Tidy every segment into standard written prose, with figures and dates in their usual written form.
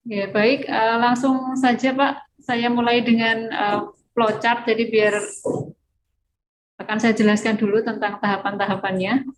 Ya, baik. Langsung saja, Pak. Saya mulai dengan flowchart, jadi biar akan saya jelaskan dulu tentang tahapan-tahapannya.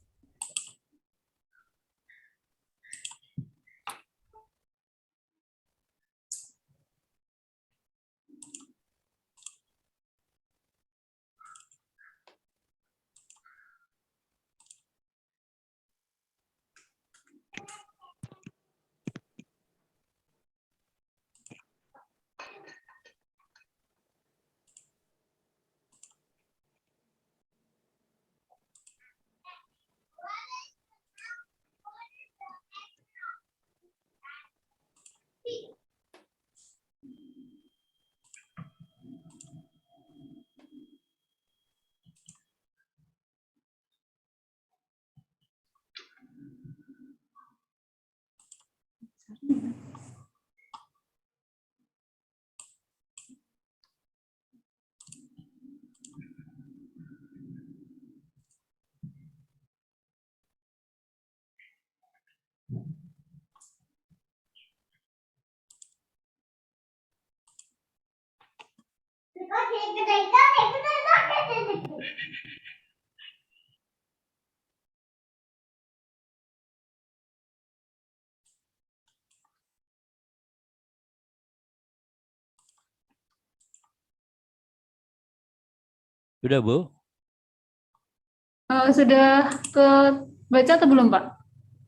Sudah, Bu? Sudah ke baca atau belum, Pak?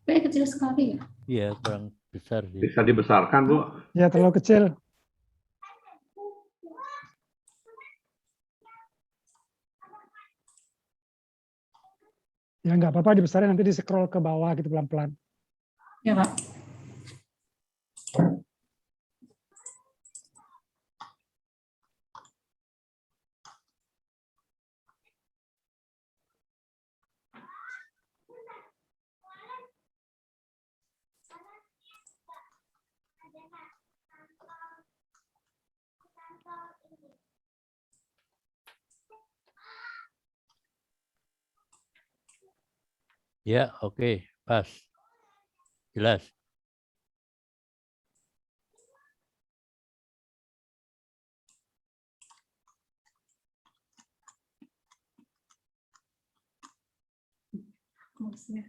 Kayaknya kecil sekali ya. Iya, kurang besar sih. Bisa dibesarkan, Bu? Ya, terlalu kecil. Ya, nggak apa-apa dibesarin, nanti di-scroll ke bawah gitu pelan-pelan. Ya, Pak. Ya, oke, pas. Jelas. Mouse-nya.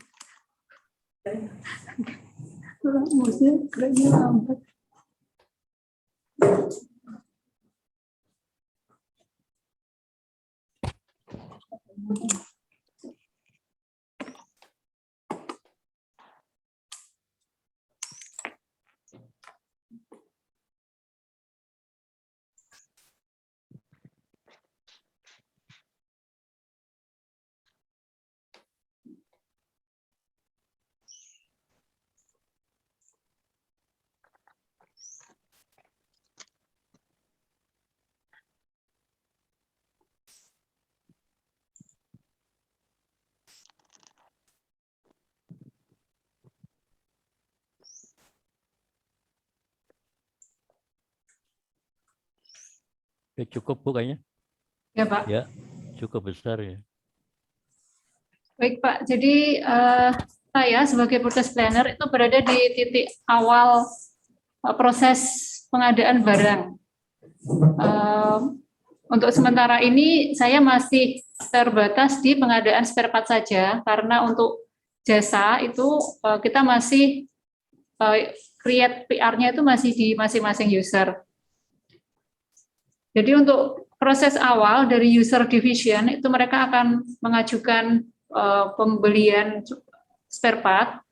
Mouse-nya geraknya lambat. Ya, cukup, Bu, kayaknya. Ya, Pak. Ya, cukup besar ya. Baik, Pak. Jadi saya sebagai proses planner itu berada di titik awal proses pengadaan barang. Untuk sementara ini saya masih terbatas di pengadaan spare part saja, karena untuk jasa itu kita masih create PR-nya itu masih di masing-masing user. Jadi untuk proses awal dari user division itu mereka akan mengajukan pembelian spare part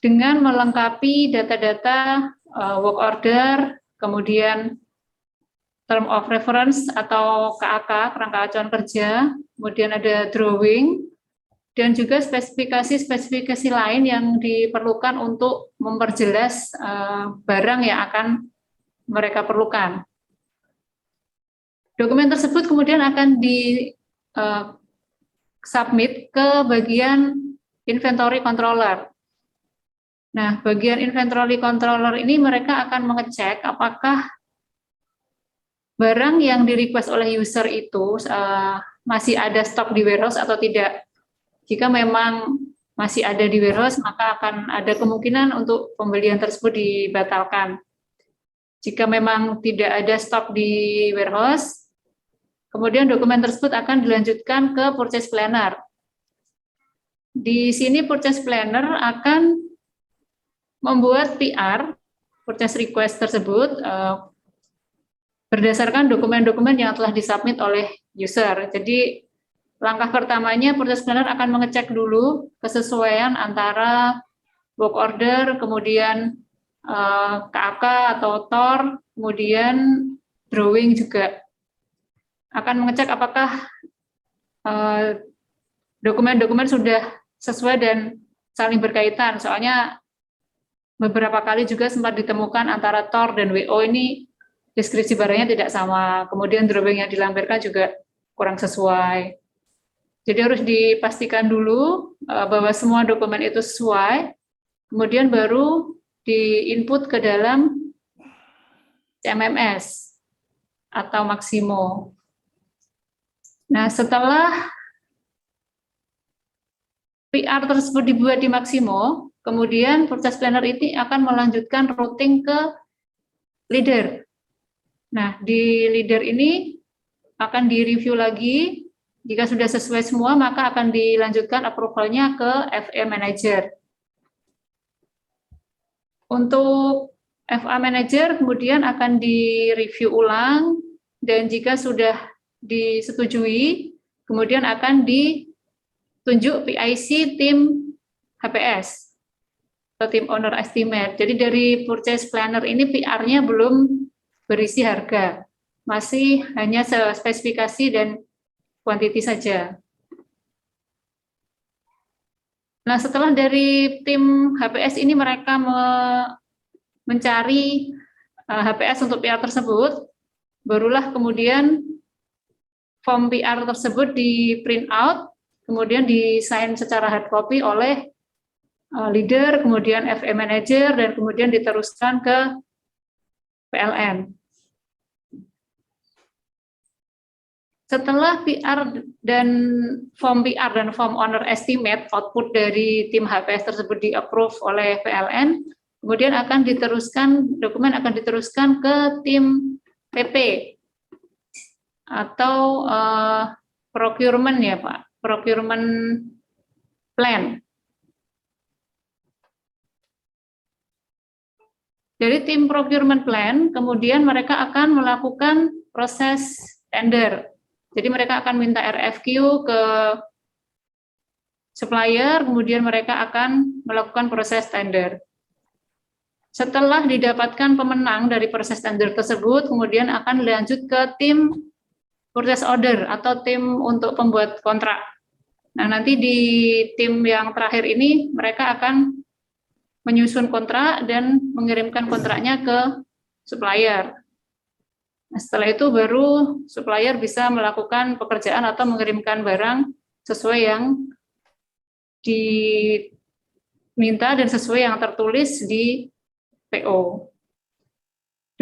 dengan melengkapi data-data work order, kemudian term of reference atau KAK, kerangka acuan kerja, kemudian ada drawing, dan juga spesifikasi-spesifikasi lain yang diperlukan untuk memperjelas barang yang akan mereka perlukan. Dokumen tersebut kemudian akan di-submit ke bagian inventory controller. Nah, bagian inventory controller ini mereka akan mengecek apakah barang yang di-request oleh user itu masih ada stok di warehouse atau tidak. Jika memang masih ada di warehouse, maka akan ada kemungkinan untuk pembelian tersebut dibatalkan. Jika memang tidak ada stok di warehouse, kemudian dokumen tersebut akan dilanjutkan ke purchase planner. Di sini purchase planner akan membuat PR, purchase request tersebut, berdasarkan dokumen-dokumen yang telah disubmit oleh user. Jadi langkah pertamanya purchase planner akan mengecek dulu kesesuaian antara work order, kemudian KAK atau TOR, kemudian drawing juga. Akan mengecek apakah dokumen-dokumen sudah sesuai dan saling berkaitan. Soalnya beberapa kali juga sempat ditemukan antara TOR dan WO ini deskripsi barangnya tidak sama. Kemudian drawing yang dilampirkan juga kurang sesuai. Jadi harus dipastikan dulu bahwa semua dokumen itu sesuai, kemudian baru di-input ke dalam CMMS atau Maximo. Nah, setelah PR tersebut dibuat di Maximo, kemudian purchase planner ini akan melanjutkan routing ke leader. Nah, di leader ini akan direview lagi. Jika sudah sesuai semua, maka akan dilanjutkan approval-nya ke FA Manager. Untuk FA Manager kemudian akan direview ulang, dan jika sudah disetujui, kemudian akan ditunjuk PIC tim HPS, atau tim Owner Estimate. Jadi dari Purchase Planner ini PR-nya belum berisi harga, masih hanya spesifikasi dan kuantiti saja. Nah, setelah dari tim HPS ini mereka mencari HPS untuk PR tersebut, barulah kemudian form PR tersebut di print out, kemudian di-sign secara hard copy oleh leader, kemudian FA Manager, dan kemudian diteruskan ke PLN. Setelah PR dan form owner estimate output dari tim HPS tersebut di-approve oleh PLN, kemudian akan diteruskan, dokumen akan diteruskan ke tim PP atau procurement ya Pak, procurement plan. Dari tim procurement plan, kemudian mereka akan melakukan proses tender. Jadi mereka akan minta RFQ ke supplier, kemudian mereka akan melakukan proses tender. Setelah didapatkan pemenang dari proses tender tersebut, kemudian akan lanjut ke tim purchase order atau tim untuk pembuat kontrak. Nah, nanti di tim yang terakhir ini mereka akan menyusun kontrak dan mengirimkan kontraknya ke supplier. Nah, setelah itu baru supplier bisa melakukan pekerjaan atau mengirimkan barang sesuai yang diminta dan sesuai yang tertulis di PO.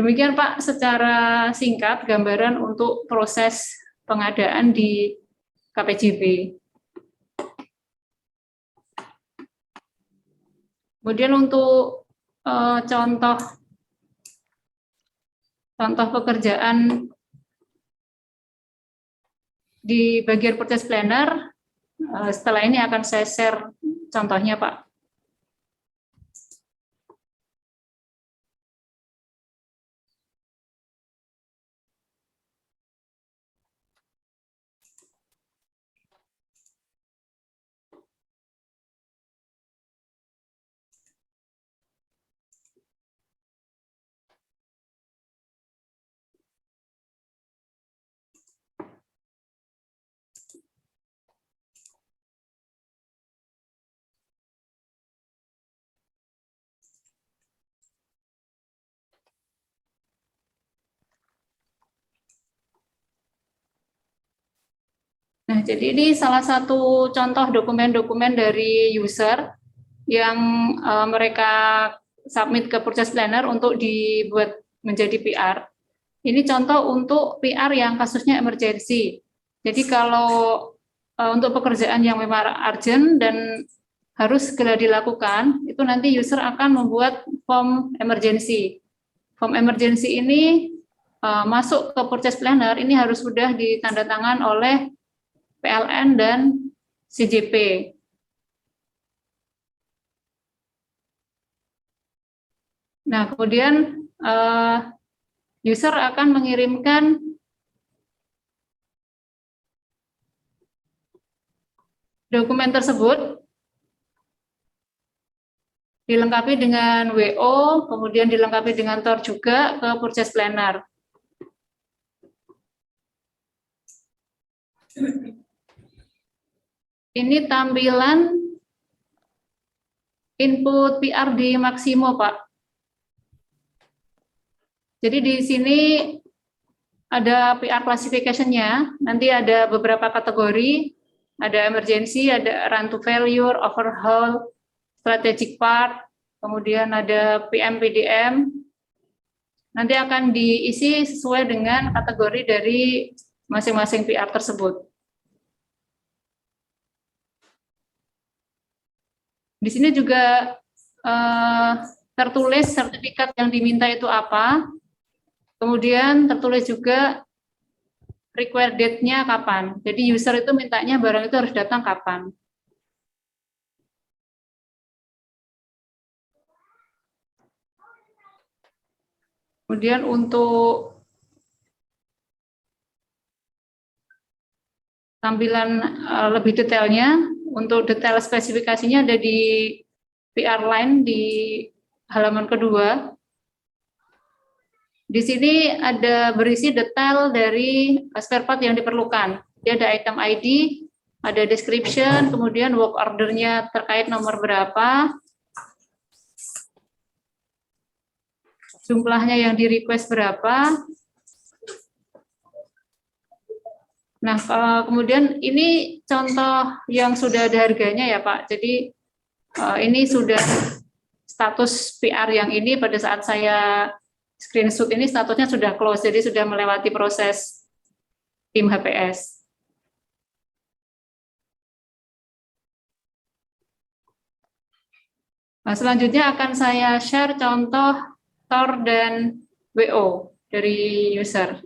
Demikian Pak, secara singkat gambaran untuk proses pengadaan di KPJB. Kemudian untuk contoh pekerjaan di bagian purchase planner, setelah ini akan saya share contohnya Pak. Nah, jadi ini salah satu contoh dokumen-dokumen dari user yang mereka submit ke purchase planner untuk dibuat menjadi PR. Ini contoh untuk PR yang kasusnya emergency. Jadi kalau untuk pekerjaan yang memang urgent dan harus segera dilakukan, itu nanti user akan membuat form emergency. Form emergency ini masuk ke purchase planner, ini harus sudah ditandatangan oleh PLN dan CJP. Nah, kemudian user akan mengirimkan dokumen tersebut dilengkapi dengan WO, kemudian dilengkapi dengan TOR juga ke purchase planner. Ini tampilan input PR di Maximo, Pak. Jadi di sini ada PR classification-nya, nanti ada beberapa kategori, ada emergency, ada run to failure, overhaul, strategic part, kemudian ada PM PDM. Nanti akan diisi sesuai dengan kategori dari masing-masing PR tersebut. Di sini juga tertulis sertifikat yang diminta itu apa, kemudian tertulis juga required date-nya kapan. Jadi user itu mintanya barang itu harus datang kapan. Kemudian untuk tampilan lebih detailnya, untuk detail spesifikasinya ada di PR line di halaman kedua. Di sini ada berisi detail dari spare part yang diperlukan. Dia ada item ID, ada description, kemudian work order-nya terkait nomor berapa, jumlahnya yang di request berapa. Nah, kemudian ini contoh yang sudah ada harganya ya Pak. Jadi ini sudah status PR yang ini pada saat saya screenshot ini statusnya sudah close, jadi sudah melewati proses tim HPS. Nah, selanjutnya akan saya share contoh TOR dan WO dari user.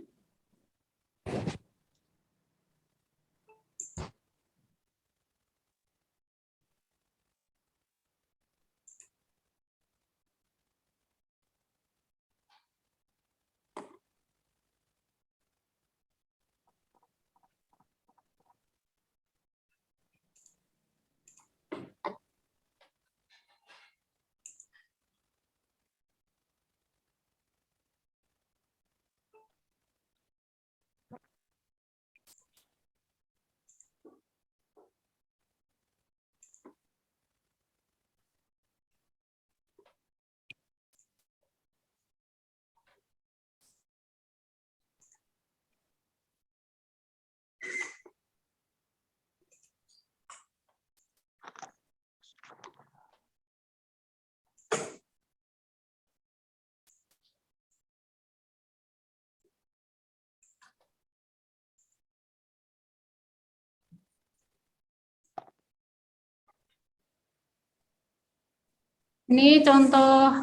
Ini contoh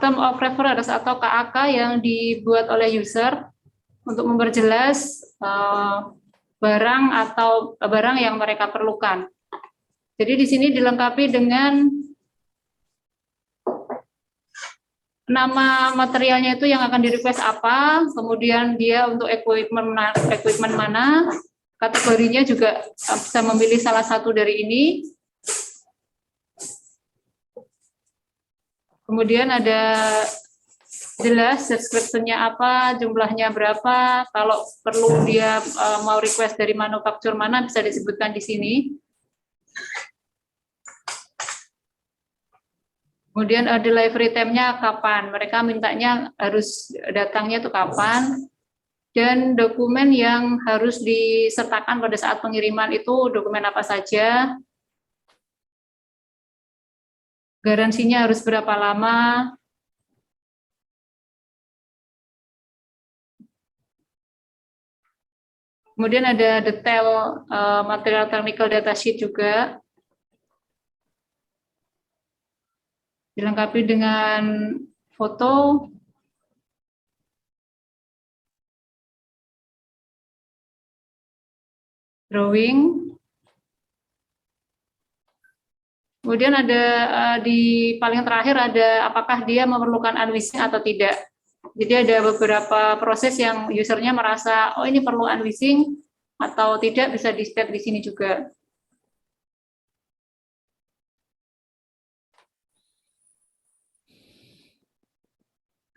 term of reference atau KAK yang dibuat oleh user untuk memperjelas barang atau barang yang mereka perlukan. Jadi di sini dilengkapi dengan nama materialnya itu yang akan di-request apa, kemudian dia untuk equipment mana, kategorinya juga bisa memilih salah satu dari ini. Kemudian ada jelas description-nya apa, jumlahnya berapa, kalau perlu dia mau request dari manufaktur mana bisa disebutkan di sini. Kemudian delivery time-nya kapan, mereka mintanya harus datangnya itu kapan, dan dokumen yang harus disertakan pada saat pengiriman itu dokumen apa saja, garansinya harus berapa lama, kemudian ada detail material technical data sheet juga. dilengkapi dengan foto, drawing. Kemudian ada di paling terakhir ada apakah dia memerlukan unleashing atau tidak. Jadi ada beberapa proses yang usernya merasa, oh ini perlu unleashing atau tidak, bisa di-state di sini juga.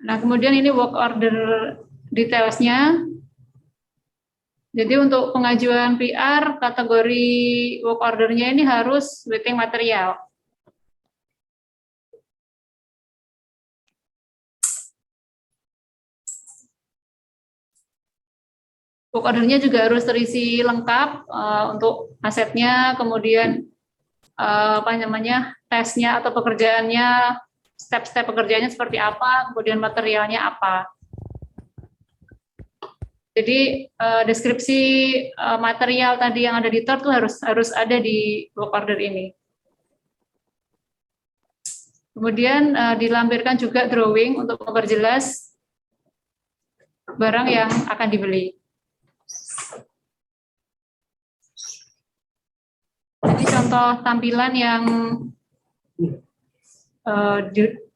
Nah, kemudian ini work order details-nya. Jadi untuk pengajuan PR, kategori work order-nya ini harus waiting material. Work order-nya juga harus terisi lengkap untuk asetnya, kemudian tesnya atau pekerjaannya, step-step pekerjaannya seperti apa, kemudian materialnya apa. Jadi deskripsi material tadi yang ada di TOR itu harus ada di work order ini. Kemudian dilampirkan juga drawing untuk memperjelas barang yang akan dibeli. Jadi contoh tampilan yang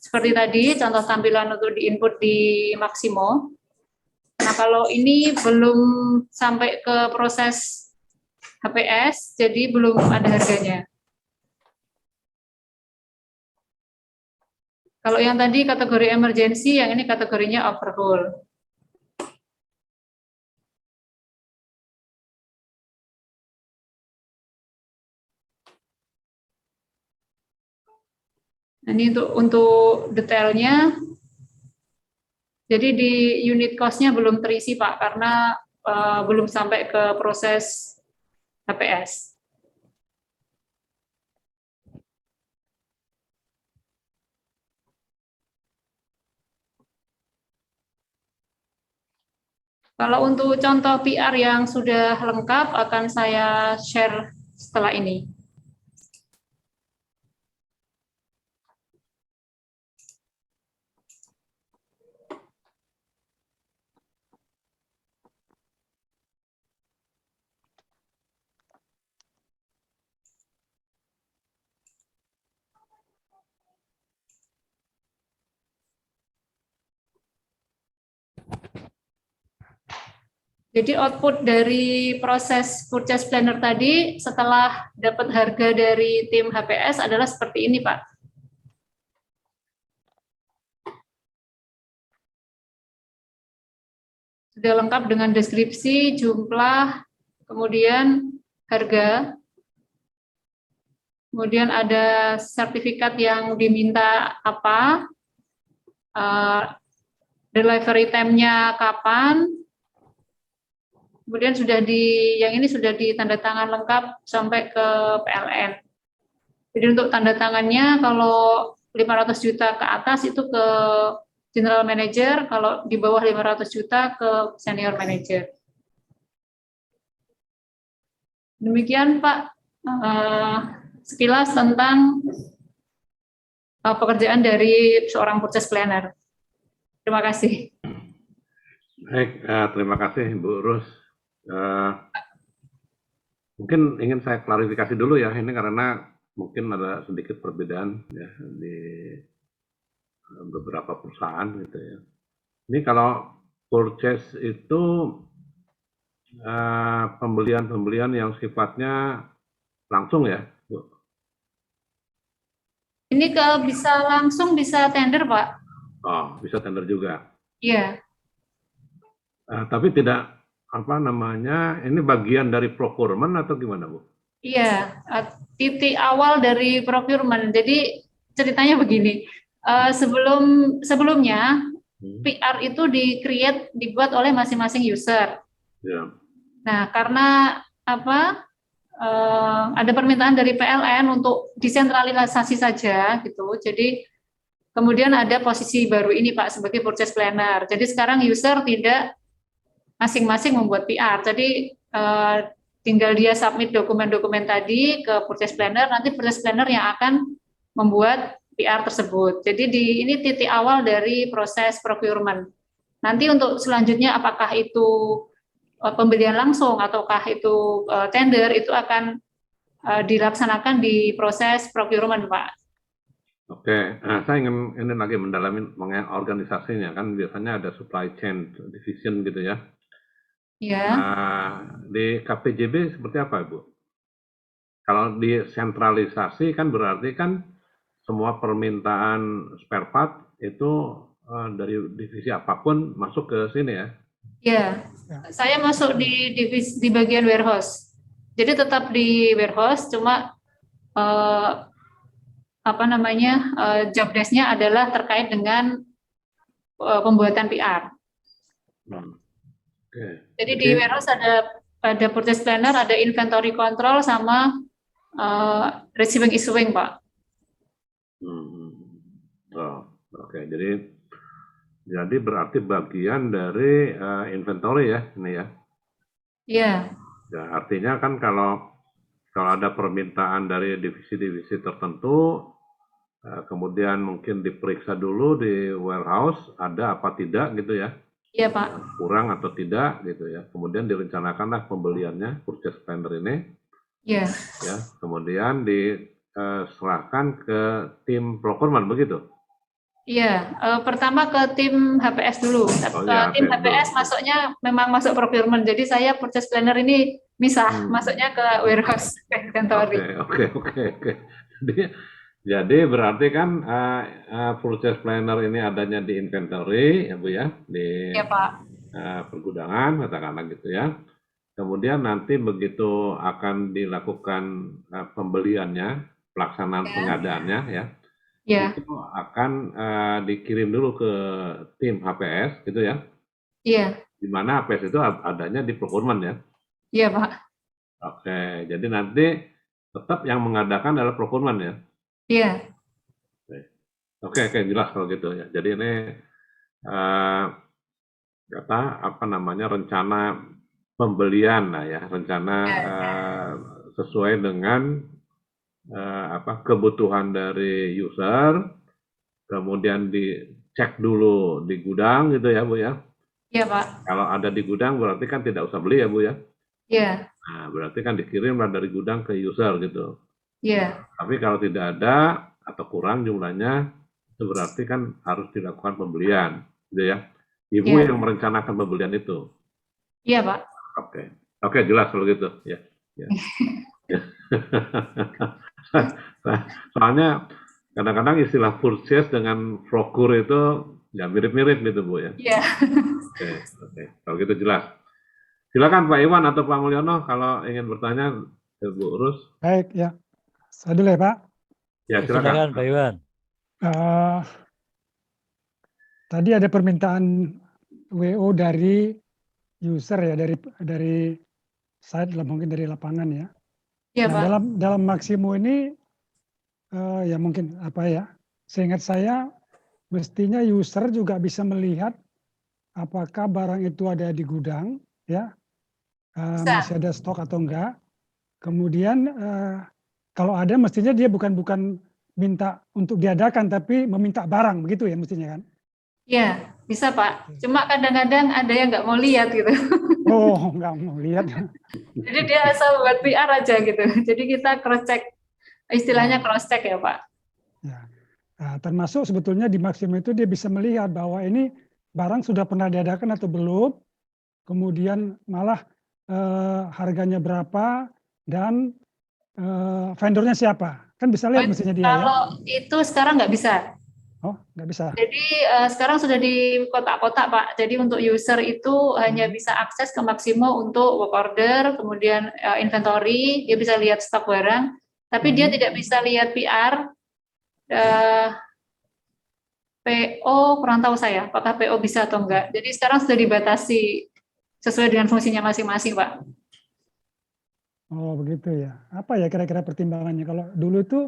seperti tadi, contoh tampilan untuk di-input di Maximo. Nah, kalau ini belum sampai ke proses HPS, jadi belum ada harganya. Kalau yang tadi kategori emergency, yang ini kategorinya overhaul. Nah, ini untuk detailnya. Jadi di unit cost-nya belum terisi, Pak, karena belum sampai ke proses HPS. Kalau untuk contoh PR yang sudah lengkap, akan saya share setelah ini. Jadi output dari proses purchase planner tadi setelah dapat harga dari tim HPS adalah seperti ini, Pak. Sudah lengkap dengan deskripsi, jumlah, kemudian harga, kemudian ada sertifikat yang diminta apa, delivery time-nya kapan, kemudian yang ini sudah ditandatangan lengkap sampai ke PLN. Jadi untuk tanda tangannya kalau 500 juta ke atas itu ke general manager, kalau di bawah 500 juta ke senior manager. Demikian Pak, sekilas tentang pekerjaan dari seorang purchase planner. Terima kasih. Baik, terima kasih Bu Rus. Mungkin ingin saya klarifikasi dulu ya, ini karena mungkin ada sedikit perbedaan ya di beberapa perusahaan gitu ya. Ini kalau purchase itu pembelian yang sifatnya langsung ya, Bu? Ini kalau bisa langsung bisa tender, Pak. Oh, bisa tender juga. Iya. Tapi tidak ini bagian dari procurement atau gimana, Bu? Iya, titik awal dari procurement. Jadi ceritanya begini, sebelumnya PR itu dibuat oleh masing-masing user. Ya. Nah, karena ada permintaan dari PLN untuk desentralisasi saja gitu. Jadi kemudian ada posisi baru ini Pak sebagai purchase planner. Jadi sekarang user tidak masing-masing membuat PR. Jadi tinggal dia submit dokumen-dokumen tadi ke purchase planner, nanti purchase planner yang akan membuat PR tersebut. Jadi ini titik awal dari proses procurement. Nanti untuk selanjutnya apakah itu pembelian langsung ataukah itu tender, itu akan dilaksanakan di proses procurement, Pak. Oke, saya ingin ini lagi mendalami mengenai organisasinya, kan biasanya ada supply chain division gitu ya. Ya. Di KPJB seperti apa, Ibu? Kalau disentralisasi kan berarti kan semua permintaan spare part itu dari divisi apapun masuk ke sini ya? Ya, saya masuk di divisi di bagian warehouse. Jadi tetap di warehouse, cuma job desk-nya adalah terkait dengan pembuatan PR. Oke. Jadi di warehouse ada purchase planner, ada inventory control, sama receiving issuing, Pak. Oke. Jadi berarti bagian dari inventory ya ini ya? Iya. Ya, artinya kan kalau ada permintaan dari divisi-divisi tertentu, kemudian mungkin diperiksa dulu di warehouse ada apa tidak gitu ya? Iya, Pak. Kurang atau tidak gitu ya. Kemudian direncanakanlah pembeliannya, purchase planner ini. Iya. Ya, kemudian diserahkan ke tim procurement begitu. Iya, pertama ke tim HPS dulu. Tim HPS masuknya memang masuk procurement. Jadi saya purchase planner ini misah, masuknya ke warehouse inventory. Oke. Jadi berarti kan purchase planner ini adanya di inventory ya Bu ya, di ya, Pak. Pergudangan katakanlah gitu ya. Kemudian nanti begitu akan dilakukan pembeliannya, pelaksanaan pengadaannya ya. Ya. Itu akan dikirim dulu ke tim HPS gitu ya. Iya. Di mana HPS itu adanya di procurement ya. Iya, Pak. Oke, jadi nanti tetap yang mengadakan adalah procurement ya. Iya. Oke, jelas kalau gitu ya. Jadi ini rencana pembelian lah ya, rencana sesuai dengan kebutuhan dari user, kemudian dicek dulu di gudang gitu ya Bu ya. Iya, Pak. Kalau ada di gudang berarti kan tidak usah beli ya Bu ya. Iya. Nah, berarti kan dikirim dari gudang ke user gitu. Iya. Tapi kalau tidak ada atau kurang jumlahnya, itu berarti kan harus dilakukan pembelian gitu ya. Ibu yang merencanakan pembelian itu. Iya, Pak. Oke, jelas kalau gitu ya. Soalnya kadang-kadang istilah purchase dengan procure itu ya mirip-mirip gitu Bu ya. Iya. Oke. Kalau gitu jelas. Silakan Pak Iwan atau Pak Mulyono kalau ingin bertanya Bu Urus. Baik ya. Saya dulu ya Pak. Ya silakan Pak Iwan. Tadi ada permintaan WO dari user ya, dari site mungkin dari lapangan ya. Iya, Pak. Dalam Maximo ini ya mungkin seingat saya mestinya user juga bisa melihat apakah barang itu ada di gudang ya, masih ada stok atau enggak. Kemudian kalau ada mestinya dia bukan minta untuk diadakan tapi meminta barang begitu ya mestinya kan? Iya, bisa Pak. Cuma kadang-kadang ada yang nggak mau lihat gitu. Oh, nggak mau lihat. Jadi dia asal buat PR aja gitu. Jadi kita cross check, istilahnya cross check ya Pak. Ya. Nah, termasuk sebetulnya di Maximo itu dia bisa melihat bahwa ini barang sudah pernah diadakan atau belum, kemudian malah harganya berapa dan vendornya siapa, kan bisa lihat mestinya dia. Kalau itu sekarang nggak bisa. Oh, nggak bisa. Jadi sekarang sudah di kotak-kotak Pak. Jadi untuk user itu hanya bisa akses ke Maximo untuk work order, kemudian inventory, dia bisa lihat stok barang, tapi dia tidak bisa lihat PR. PO kurang tahu saya, apakah PO bisa atau enggak. Jadi sekarang sudah dibatasi sesuai dengan fungsinya masing-masing, Pak. Oh, begitu ya. Apa ya kira-kira pertimbangannya? Kalau dulu itu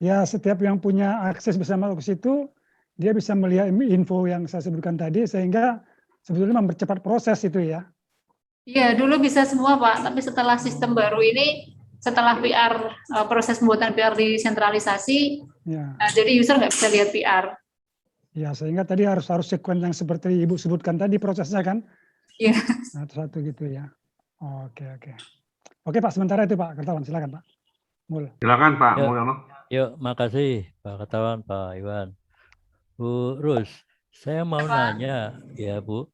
ya setiap yang punya akses bersama ke situ, dia bisa melihat info yang saya sebutkan tadi, sehingga sebetulnya mempercepat proses itu ya. Iya, dulu bisa semua Pak, tapi setelah sistem baru ini, setelah PR, proses pembuatan PR disentralisasi, Ya, jadi user nggak bisa lihat PR. ya sehingga tadi harus sekuen yang seperti Ibu sebutkan tadi prosesnya kan. Iya. Satu gitu ya. Oke, oke. Oke Pak, sementara itu Pak Kertawan, silakan Pak. Mul. Silakan Pak Ya. Mulyono. Yuk, makasih Pak Ketawan, Pak Iwan. Bu Rus, saya mau Pak. nanya ya Bu,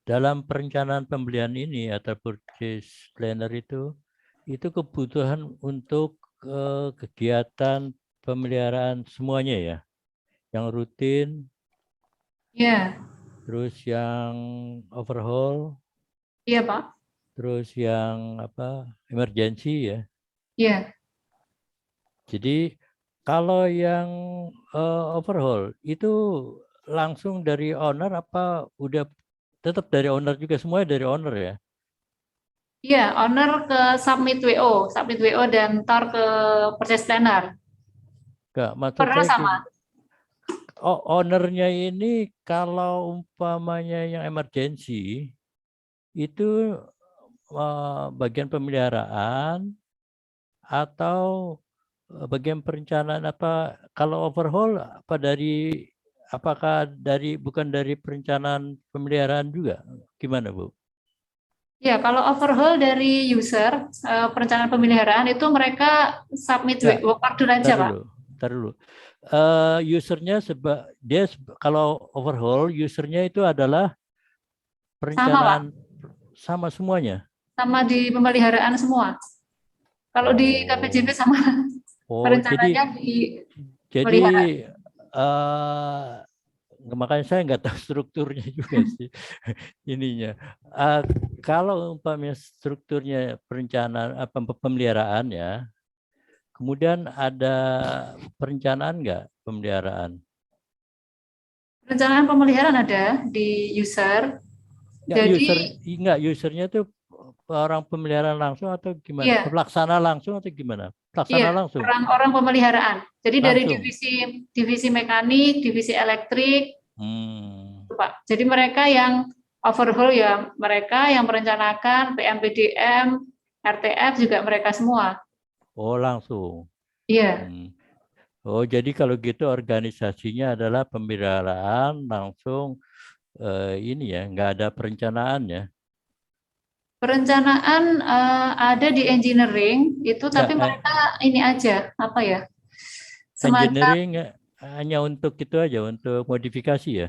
dalam perencanaan pembelian ini atau purchase planner itu kebutuhan untuk kegiatan pemeliharaan semuanya ya, yang rutin, Iya, terus yang overhaul, iya Pak. terus yang apa emergency ya. Iya. Jadi kalau yang overhaul itu langsung dari owner apa udah tetap dari owner juga, semuanya dari owner ya? Iya, owner ke submit WO dan tar ke purchase planner. Enggak, maksud Pernah saya sama. ownernya ini kalau umpamanya yang emergency itu bagian pemeliharaan atau bagian perencanaan apa, kalau overhaul apa dari apakah dari bukan dari perencanaan pemeliharaan juga, gimana Bu? Ya, kalau overhaul dari user, perencanaan pemeliharaan itu mereka submit Ya, work order aja, Pak. Ntar dulu. Usernya kalau overhaul usernya itu adalah perencanaan sama semuanya. Sama di pemeliharaan semua. Kalau di KPJP sama perencanaannya di jadi pemeliharaan. makanya saya nggak tahu strukturnya juga sih ininya. Kalau umpamanya strukturnya perencanaan pemeliharaan ya, kemudian ada perencanaan nggak pemeliharaan? Perencanaan pemeliharaan ada di user. Usernya itu orang pemeliharaan langsung atau gimana? Iya. Pelaksana langsung atau gimana? Iya, Langsung. orang pemeliharaan. Jadi langsung. Dari divisi mekanik, divisi elektrik, Pak. Jadi mereka yang overhaul ya mereka, yang merencanakan PMPDM, RTF juga mereka semua. Oh, langsung. Iya. Oh, jadi kalau gitu organisasinya adalah pemeliharaan langsung ini ya, nggak ada perencanaan ya? Perencanaan ada di engineering itu, tapi mereka ini aja apa ya? Engineering hanya untuk itu aja, untuk modifikasi ya?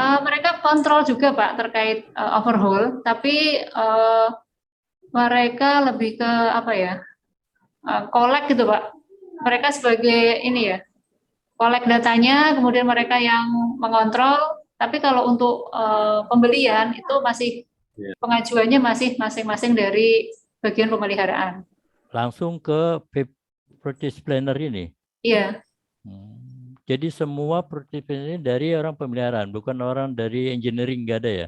Mereka kontrol juga Pak terkait overhaul, tapi mereka lebih ke apa ya? Collect gitu Pak. Mereka sebagai ini ya, collect datanya, kemudian mereka yang mengontrol. Tapi kalau untuk pembelian itu masih pengajuannya masih masing-masing dari bagian pemeliharaan. Langsung ke purchase planner ini? Iya. Jadi semua purchase planner ini dari orang pemeliharaan, bukan orang dari engineering, nggak ada ya?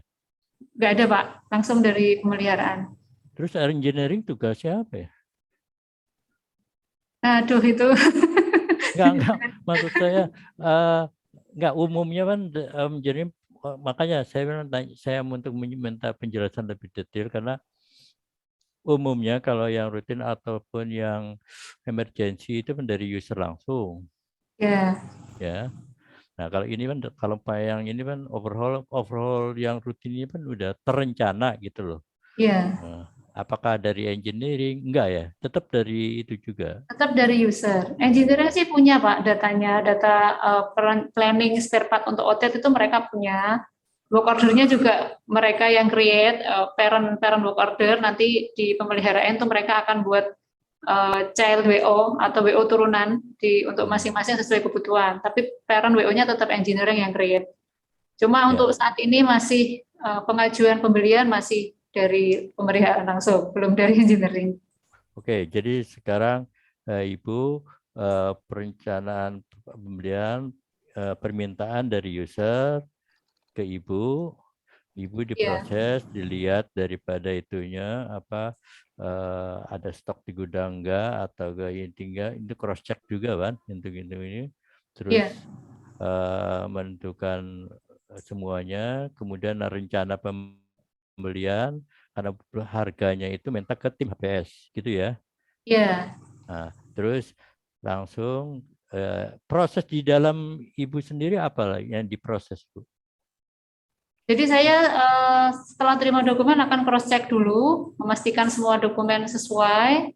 Nggak ada Pak, langsung dari pemeliharaan. Terus engineering tugasnya apa ya? Aduh itu. Enggak. Maksud saya enggak, umumnya kan jadi makanya saya untuk minta penjelasan lebih detail, karena umumnya kalau yang rutin ataupun yang emergency itu kan dari user langsung. Ya. Ya. Nah, kalau ini kan yang ini kan overhaul yang rutin ini kan udah terencana gitu loh. Iya. Nah, apakah dari engineering? Enggak ya, tetap dari itu juga. Tetap dari user. Engineering sih punya Pak datanya, data planning spare part untuk OTET itu mereka punya. Work ordernya juga mereka yang create, parent work order, nanti di pemeliharaan itu mereka akan buat child WO atau WO turunan untuk masing-masing sesuai kebutuhan. Tapi parent WO-nya tetap engineering yang create. Cuma untuk saat ini masih pengajuan pembelian masih dari pemeliharaan langsung, belum dari engineering. Oke, jadi sekarang Ibu perencanaan pembelian permintaan dari user ke Ibu diproses, dilihat daripada itunya apa ada stok di gudang enggak atau tinggal itu cross check juga kan untuk ini, terus menentukan semuanya, kemudian rencana pembelian karena harganya itu minta ke tim HPS gitu ya. Ya. Nah, terus langsung proses di dalam Ibu sendiri apa yang diproses, Bu? Jadi saya setelah terima dokumen akan cross check dulu, memastikan semua dokumen sesuai.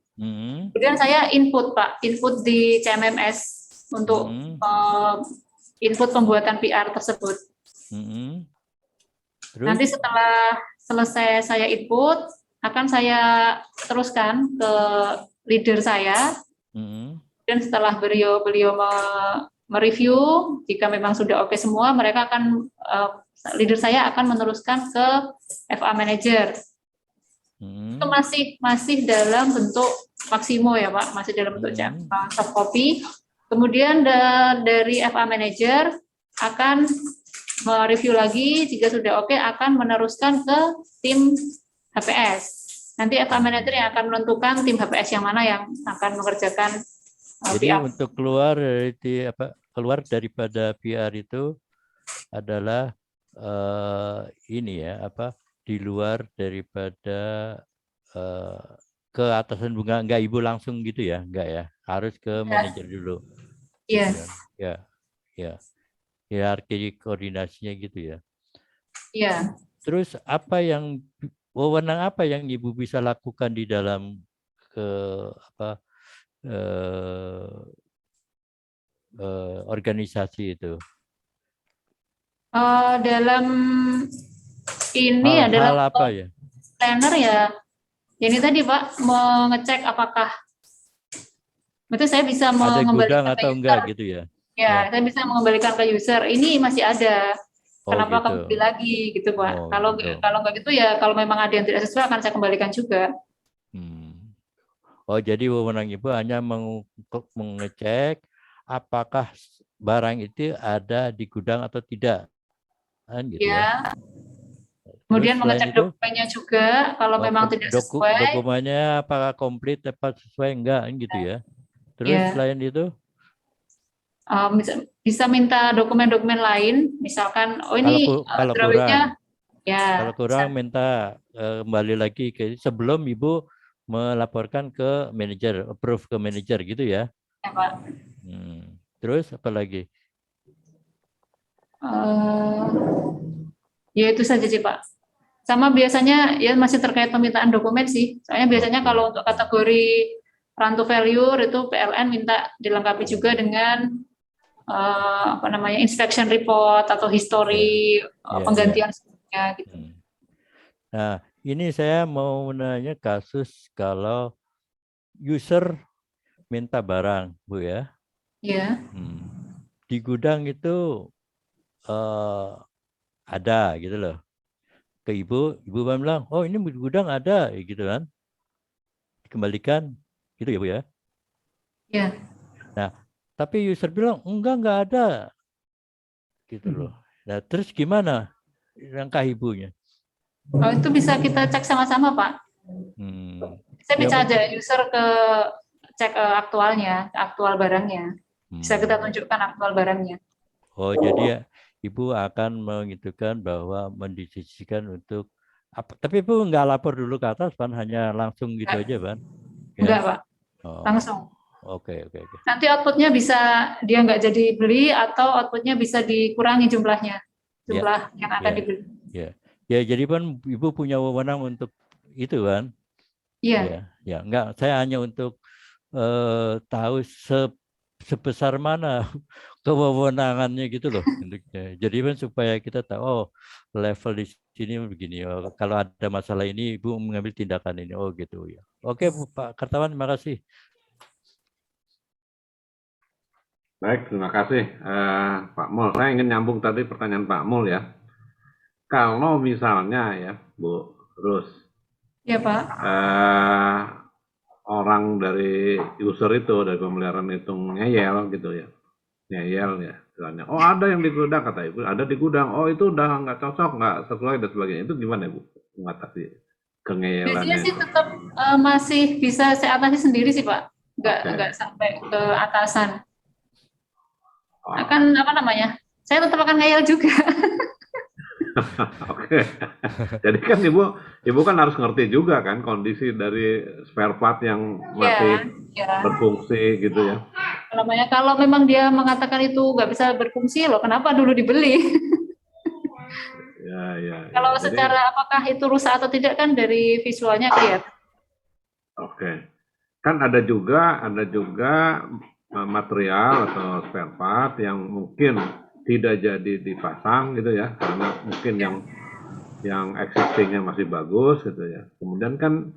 Kemudian saya input Pak, input di CMMS untuk input pembuatan PR tersebut. Terus? Nanti setelah selesai saya input, akan saya teruskan ke leader saya. Dan setelah beliau mereview, jika memang sudah oke semua, mereka akan leader saya akan meneruskan ke FA manager. Itu masih dalam bentuk maksimo ya Pak, masih dalam bentuk soft copy. Kemudian dari FA manager akan mereview lagi, jika sudah oke akan meneruskan ke tim HPS. Nanti FA manager yang akan menentukan tim HPS yang mana yang akan mengerjakan Jadi PR. untuk keluar daripada PR itu adalah ini ya di luar daripada ke atasan bunga, enggak Ibu langsung gitu ya, enggak ya, harus ke manajer dulu. Iya. Ya. Hierarki koordinasinya gitu ya. Iya. Terus wewenang apa yang Ibu bisa lakukan di dalam organisasi itu? Dalam ini adalah apa ya? Planner ya. Ini tadi Pak mengecek apakah betul saya bisa ada mengembalikan gudang atau ke user. Enggak gitu ya? Ya, saya bisa mengembalikan ke user. Ini masih ada. Kenapa gitu. kembali lagi gitu Pak? Kalau nggak gitu ya, kalau memang ada yang tidak sesuai akan saya kembalikan juga. Oh, jadi wewenang Ibu hanya mengecek apakah barang itu ada di gudang atau tidak, kan gitu ya. Kemudian mengecek dokumennya juga, kalau memang tidak sesuai. Dokumennya apakah komplit, sesuai enggak, gitu ya. Terus selain itu? Bisa minta dokumen-dokumen lain, misalkan, kalau drawingnya, kalau kurang minta kembali lagi ke sebelum Ibu melaporkan ke manajer, approve ke manajer gitu ya. Ya Pak. Terus apa lagi? Ya itu saja sih Pak. Sama biasanya ya masih terkait permintaan dokumen sih. Soalnya biasanya kalau untuk kategori run to failure itu PLN minta dilengkapi juga dengan inspection report atau history penggantian sebelumnya gitu. Nah, ini saya mau menanya kasus kalau user minta barang, Bu ya. Iya. Di gudang itu ada gitu loh. Ke Ibu bilang, oh ini di gudang ada, gitu kan. Dikembalikan, gitu ya Bu ya. Iya. Nah, tapi user bilang, enggak ada. Gitu loh. Nah, terus gimana langkah Ibunya? Oh, itu bisa kita cek sama-sama Pak. Saya bisa aja user ke cek aktual barangnya. Bisa kita tunjukkan aktual barangnya. Oh, jadi ya, Ibu akan mengitukan bahwa mendiskusikan untuk apa? Tapi Ibu nggak lapor dulu ke atas, Pan, hanya langsung gitu aja, Pan? Ya? Enggak, Pak. Langsung. Oke. Nanti outputnya bisa dia nggak jadi beli atau outputnya bisa dikurangi jumlah yang akan dibeli. Ya, jadi Pan Ibu punya wewenang untuk itu kan? Iya. Ya, enggak. Saya hanya untuk tahu sebesar mana kewenangannya gitu loh. Jadi kan supaya kita tahu level di sini begini. Kalau ada masalah ini Ibu mengambil tindakan ini. Oh gitu ya. Oke Pak Kartawan, terima kasih. Baik, terima kasih Pak Mul. Saya ingin nyambung tadi pertanyaan Pak Mul ya. Kalau misalnya ya Bu Rus. Ya Pak. Orang dari user itu, dari pemeliharaan itu ngeyel gitu ya. Ngeyel ya. Misalnya, oh ada yang di gudang, kata Ibu, ada di gudang. Oh itu udah nggak cocok, nggak sesuai dan sebagainya. Itu gimana Ibu mengatasi kengeyelannya? Biasanya sih tetap masih bisa saya atasi sendiri sih Pak. Nggak sampai ke atasan. Akan saya tetap akan ngeyel juga. Oke. Jadi kan ibu kan harus ngerti juga kan kondisi dari spare part yang masih Ya. berfungsi gitu ya. Namanya kalau memang dia mengatakan itu nggak bisa berfungsi loh, kenapa dulu dibeli? Ya. Kalau Jadi secara apakah itu rusak atau tidak kan dari visualnya kelihatan. oke. Kan ada juga material atau spare part yang mungkin tidak jadi dipasang gitu ya, karena mungkin yang existingnya masih bagus gitu ya. Kemudian kan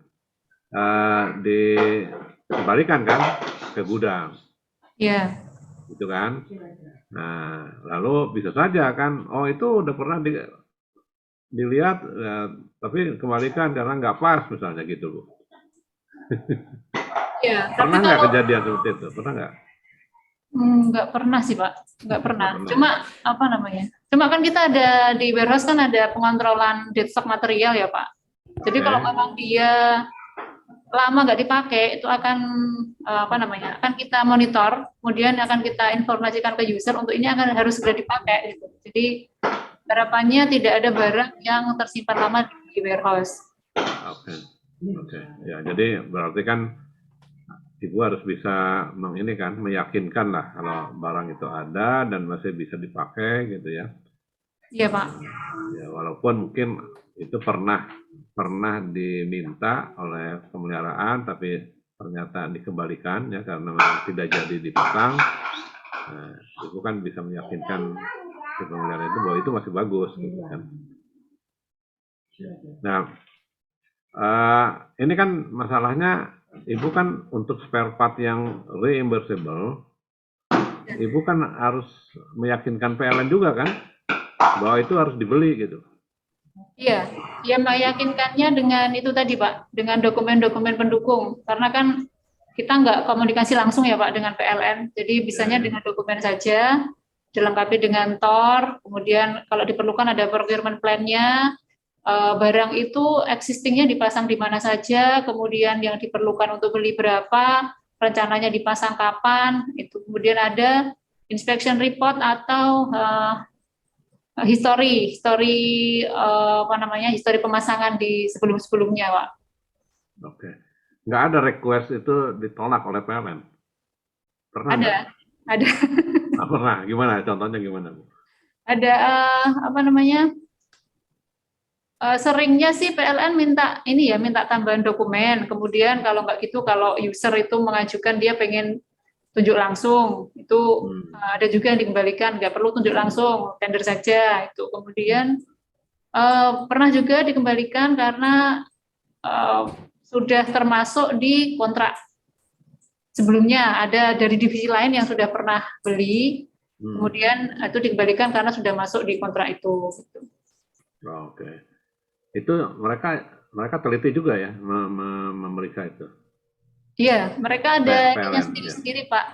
dikembalikan kan ke gudang, Iya. gitu kan. Nah, lalu bisa saja kan, oh itu udah pernah dilihat, tapi kembalikan karena nggak pas misalnya gitu Bu. Iya, tapi Pernah nggak kalau kejadian seperti itu? Pernah nggak? nggak pernah sih Pak, nggak pernah. Nggak pernah Cuma ya? apa namanya? Cuma kan kita ada di warehouse kan ada pengontrolan deadstock material ya Pak. Jadi Oke. kalau memang dia lama nggak dipakai itu akan apa namanya? Akan kita monitor, kemudian akan kita informasikan ke user untuk ini akan harus segera dipakai gitu. Jadi harapannya tidak ada barang yang tersimpan lama di warehouse. Oke. Ya, jadi berarti kan Ibu harus bisa meyakinkan lah kalau barang itu ada dan masih bisa dipakai gitu ya. Iya Pak. Ya, walaupun mungkin itu pernah diminta oleh pemeliharaan tapi ternyata dikembalikan ya karena memang tidak jadi dipasang. Nah, Ibu kan bisa meyakinkan si pemelihara itu bahwa itu masih bagus gitu kan. Nah, ini kan masalahnya Ibu kan untuk spare part yang reimbursable, Ibu kan harus meyakinkan PLN juga kan bahwa itu harus dibeli gitu. Iya, ya meyakinkannya dengan itu tadi Pak, dengan dokumen-dokumen pendukung. Karena kan kita nggak komunikasi langsung ya Pak dengan PLN, jadi bisanya dengan dokumen saja, dilengkapi dengan TOR, kemudian kalau diperlukan ada procurement plan-nya, barang itu existing-nya dipasang di mana saja, kemudian yang diperlukan untuk beli berapa, rencananya dipasang kapan, itu kemudian ada inspection report atau histori pemasangan di sebelum-sebelumnya, Pak. Oke. Nggak ada request itu ditolak oleh PLN? Pernah Ada, nggak? ada, Nggak pernah. Gimana? Contohnya gimana, Bu? ada seringnya sih PLN minta minta tambahan dokumen. Kemudian kalau nggak gitu, kalau user itu mengajukan dia pengen tunjuk langsung, itu ada juga yang dikembalikan, nggak perlu tunjuk langsung, tender saja itu. Kemudian pernah juga dikembalikan karena sudah termasuk di kontrak sebelumnya, ada dari divisi lain yang sudah pernah beli, kemudian itu dikembalikan karena sudah masuk di kontrak itu. Gitu. Oke. Itu mereka teliti juga ya memeriksa itu. Iya, mereka ada PLN, sendiri-sendiri, Pak.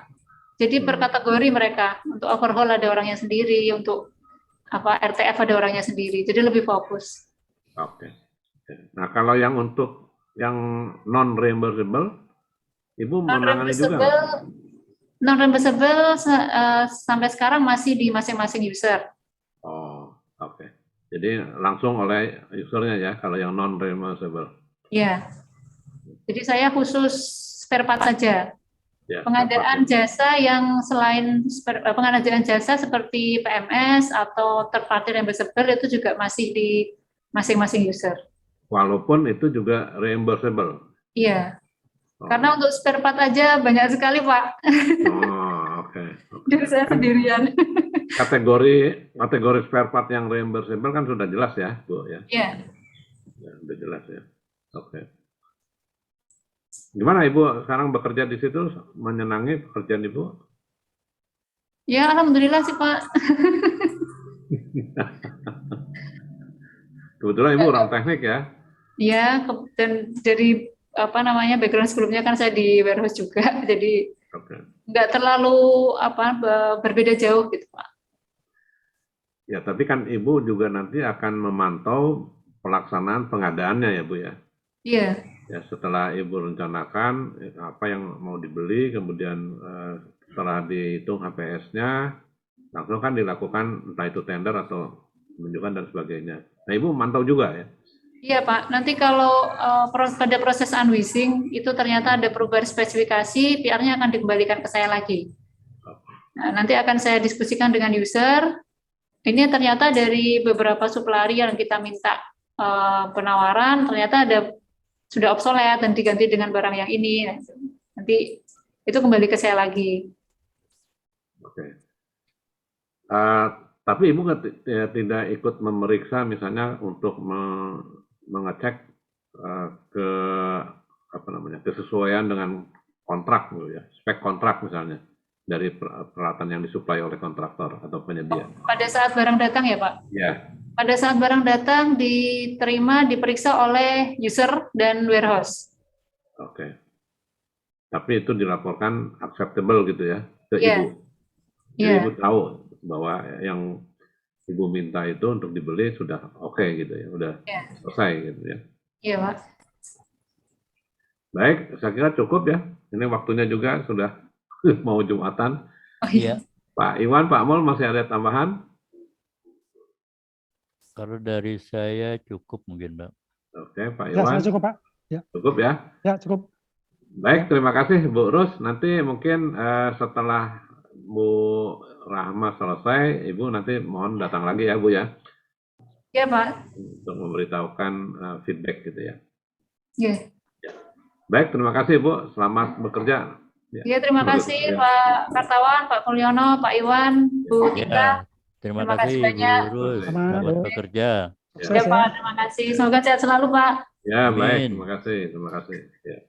Jadi per kategori mereka, untuk overhaul ada orangnya sendiri, untuk RTF ada orangnya sendiri. Jadi lebih fokus. Oke. Nah, kalau yang untuk yang non reimbursable, Ibu menangani juga nggak? Non-reimbursable sampai sekarang masih di masing-masing user. Oh, oke. Jadi langsung oleh usernya ya, kalau yang non reimbursable. Ya. Jadi saya khusus spare part saja. Ya, pengadaan jasa yang selain pengadaan jasa seperti PMS atau third party reimbursable itu juga masih di masing-masing user. Walaupun itu juga reimbursable. Iya. Karena untuk spare part aja banyak sekali, Pak. Oh, oke. Jadi saya sendirian. Kategori spare part yang reimbursable kan sudah jelas ya, Bu ya? Iya. Ya, sudah jelas ya. Oke. Gimana Ibu sekarang bekerja di situ, menyenangi pekerjaan Ibu? Ya, alhamdulillah sih Pak. Kebetulan Ibu orang teknik ya? Iya, dan dari background sebelumnya kan saya di warehouse juga, jadi nggak terlalu berbeda jauh gitu Pak. Ya, tapi kan Ibu juga nanti akan memantau pelaksanaan pengadaannya ya Bu ya? Iya. Ya, setelah Ibu rencanakan apa yang mau dibeli, kemudian setelah dihitung HPS-nya, langsung kan dilakukan entah itu tender atau menunjukkan dan sebagainya. Nah, Ibu mantau juga ya? Iya Pak, nanti kalau pada proses unwishing itu ternyata ada perubahan spesifikasi, PR-nya akan dikembalikan ke saya lagi. Nah, nanti akan saya diskusikan dengan user. Ini ternyata dari beberapa suplari yang kita minta penawaran, ternyata sudah obsolete dan diganti dengan barang yang ini. Nanti itu kembali ke saya lagi. Oke. Tapi Ibu tidak ikut memeriksa misalnya untuk mengecek ke apa namanya, kesesuaian dengan kontrak gitu ya, spek kontrak misalnya dari peralatan yang disuplai oleh kontraktor atau penyedia. Pada saat barang datang ya Pak? Ya. Pada saat barang datang diterima, diperiksa oleh user dan warehouse. Oke. Tapi itu dilaporkan acceptable gitu ya ke Iya. Ibu. Jadi Iya. Ibu tahu bahwa yang Ibu minta itu untuk dibeli sudah oke gitu ya, udah selesai gitu ya. Iya Pak. Baik, saya kira cukup ya. Ini waktunya juga sudah mau Jumatan. Oh iya. Pak Iwan, Pak Mul masih ada tambahan? Kalau dari saya cukup mungkin, Pak. Oke, Pak Ya, Iwan. saya cukup, Pak. Ya. Cukup ya? Ya, cukup. Baik, terima kasih Bu Rus. Nanti mungkin setelah Bu Rahma selesai, Ibu nanti mohon datang lagi ya Bu ya. Iya Pak. Untuk memberitahukan feedback gitu ya. Iya. Baik, terima kasih Bu. Selamat bekerja. Ya, terima kasih Pak Kartawan, Pak Mulyono, Pak Iwan, Bu Tika. Ya, terima Terima kasih kasih banyak. Bu Rus. Sama, Selamat Bu. bekerja. Ya Pak, terima kasih. Semoga sehat selalu Pak. Ya, baik. Amin. Terima kasih. Terima kasih. Ya.